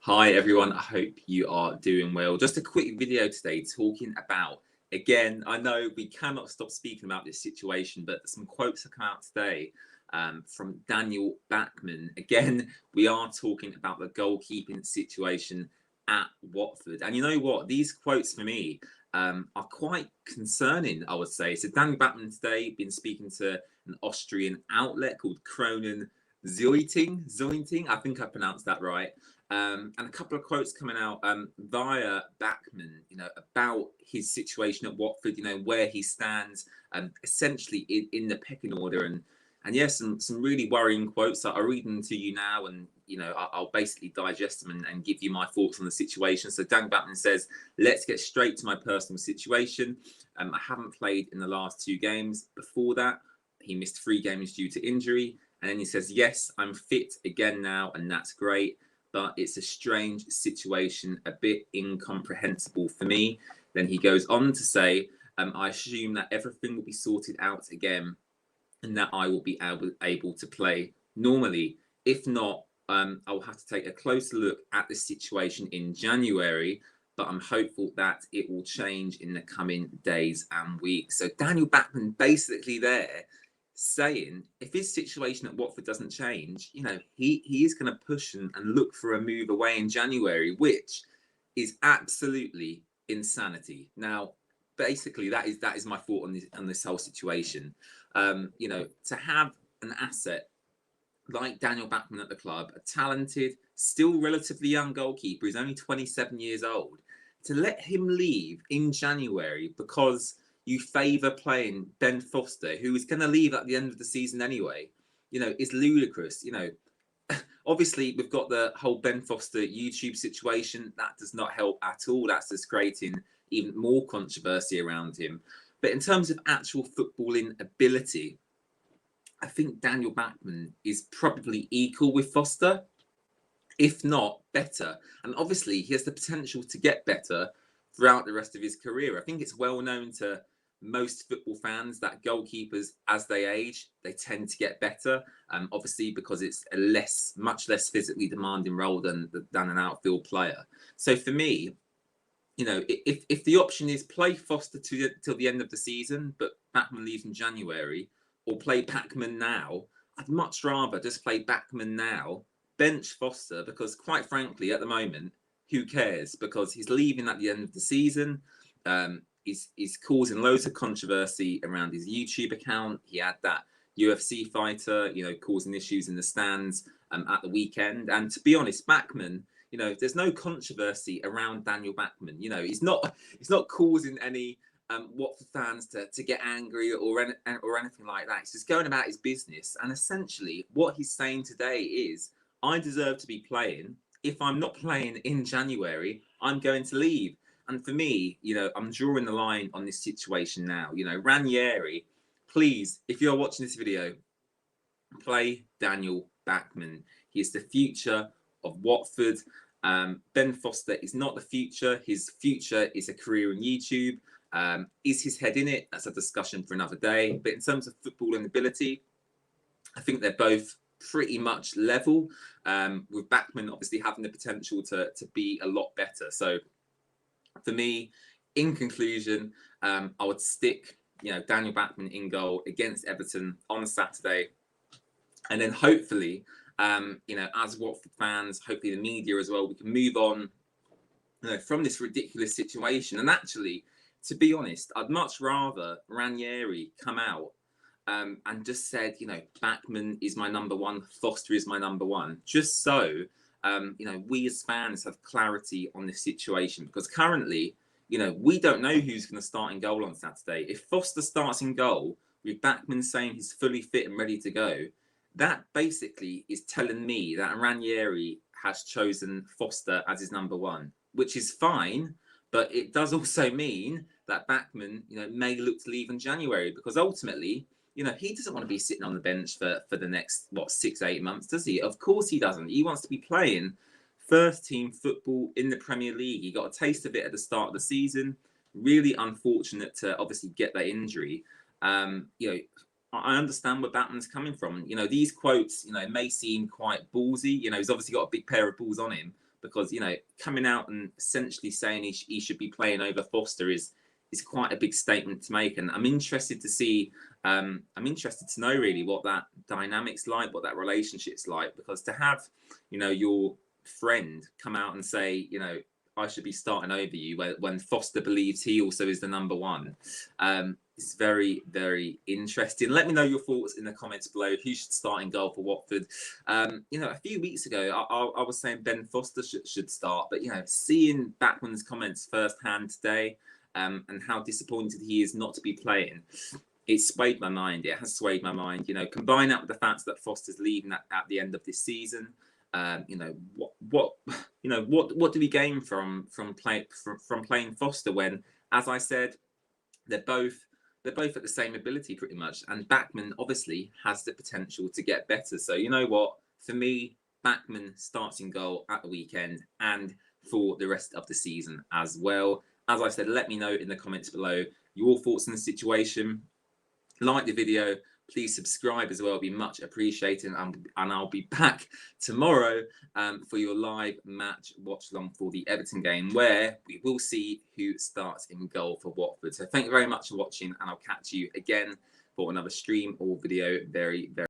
Hi everyone, I hope you are doing well. Just a quick video today talking about, again, I know we cannot stop speaking about this situation, but some quotes have come out today from Daniel Bachmann. Again, we are talking about the goalkeeping situation at Watford. And you know what? These quotes for me are quite concerning, I would say. So Daniel Bachmann today been speaking to an Austrian outlet called Kronen Zeitung. I think I pronounced that right. And a couple of quotes coming out via Bachmann, about his situation at Watford, where he stands, essentially in the pecking order, and yes, some really worrying quotes. I'll read them to you now, and I'll basically digest them and give you my thoughts on the situation. So Dan Bachmann says, "Let's get straight to my personal situation. I haven't played in the last 2 games. Before that, he missed 3 games due to injury." And then he says, "Yes, I'm fit again now, and that's great. But it's a strange situation, a bit incomprehensible for me." Then he goes on to say, "I assume that everything will be sorted out again and that I will be able to play normally. If not, I'll have to take a closer look at the situation in January, but I'm hopeful that it will change in the coming days and weeks." So Daniel Bachmann basically there saying if his situation at Watford doesn't change, he is going to push and look for a move away in January, which is absolutely insanity. Now, basically, that is my thought on this whole situation. To have an asset like Daniel Bachmann at the club, a talented, still relatively young goalkeeper, he's only 27 years old, to let him leave in January because you favour playing Ben Foster, who is going to leave at the end of the season anyway, is ludicrous. Obviously, we've got the whole Ben Foster YouTube situation. That does not help at all. That's just creating even more controversy around him. But in terms of actual footballing ability, I think Daniel Bachmann is probably equal with Foster, if not better. And obviously, he has the potential to get better throughout the rest of his career. I think it's well known to most football fans that goalkeepers, as they age, they tend to get better. Obviously, because it's a much less physically demanding role than an outfield player. So for me, if the option is play Foster till the end of the season, but Bachmann leaves in January, or play Bachmann now, I'd much rather just play Bachmann now, bench Foster, because quite frankly, at the moment, who cares? Because he's leaving at the end of the season. He's causing loads of controversy around his YouTube account. He had that UFC fighter, causing issues in the stands at the weekend. And to be honest, Bachmann, there's no controversy around Daniel Bachmann. He's not causing any Watford fans to get angry or anything like that. He's just going about his business. And essentially, what he's saying today is, I deserve to be playing. If I'm not playing in January, I'm going to leave. And for me, I'm drawing the line on this situation now. Ranieri, please, if you're watching this video, play Daniel Bachmann. He is the future of Watford. Ben Foster is not the future. His future is a career in YouTube. Is his head in it? That's a discussion for another day. But in terms of footballing ability, I think they're both pretty much level, with Bachmann obviously having the potential to be a lot better. So for me, in conclusion, I would stick, Daniel Bachmann in goal against Everton on Saturday, and then hopefully, as Watford fans, hopefully the media as well, we can move on, from this ridiculous situation. And actually, to be honest, I'd much rather Ranieri come out and just said, Bachmann is my number 1, Foster is my number 1, just so we as fans have clarity on this situation. Because currently, we don't know who's going to start in goal on Saturday. If Foster starts in goal with Bachmann saying he's fully fit and ready to go, that basically is telling me that Ranieri has chosen Foster as his number 1, which is fine. But it does also mean that Bachmann, may look to leave in January, because ultimately, he doesn't want to be sitting on the bench for the next, 6-8 months, does he? Of course he doesn't. He wants to be playing first team football in the Premier League. He got a taste of it at the start of the season. Really unfortunate to obviously get that injury. I understand where Bachmann's coming from. These quotes, may seem quite ballsy. He's obviously got a big pair of balls on him. because, you know, coming out and essentially saying he should be playing over Foster is quite a big statement to make. And I'm interested to see, I'm interested to know really what that dynamic's like, what that relationship's like, because to have, you know, your friend come out and say, you know, I should be starting over you when Foster believes he also is the number one. It's very, very interesting. Let me know your thoughts in the comments below. Who should start in goal for Watford? You know, a few weeks ago, I was saying Ben Foster should start, but, you know, seeing Bachmann's comments firsthand today, and how disappointed he is not to be playing, it swayed my mind. It has swayed my mind. You know, combine that with the fact that Foster's leaving at the end of this season. You know, what do we gain from playing Foster when, as I said, they're both at the same ability pretty much, and Bachmann obviously has the potential to get better. So you know what, for me, Bachmann starts in goal at the weekend and for the rest of the season as well. As I said, let me know in the comments below your thoughts on the situation. Like the video, please subscribe as well, it'll be much appreciated, and I'll be back tomorrow for your live match watch along for the Everton game, where we will see who starts in goal for Watford. So thank you very much for watching, and I'll catch you again for another stream or video very, very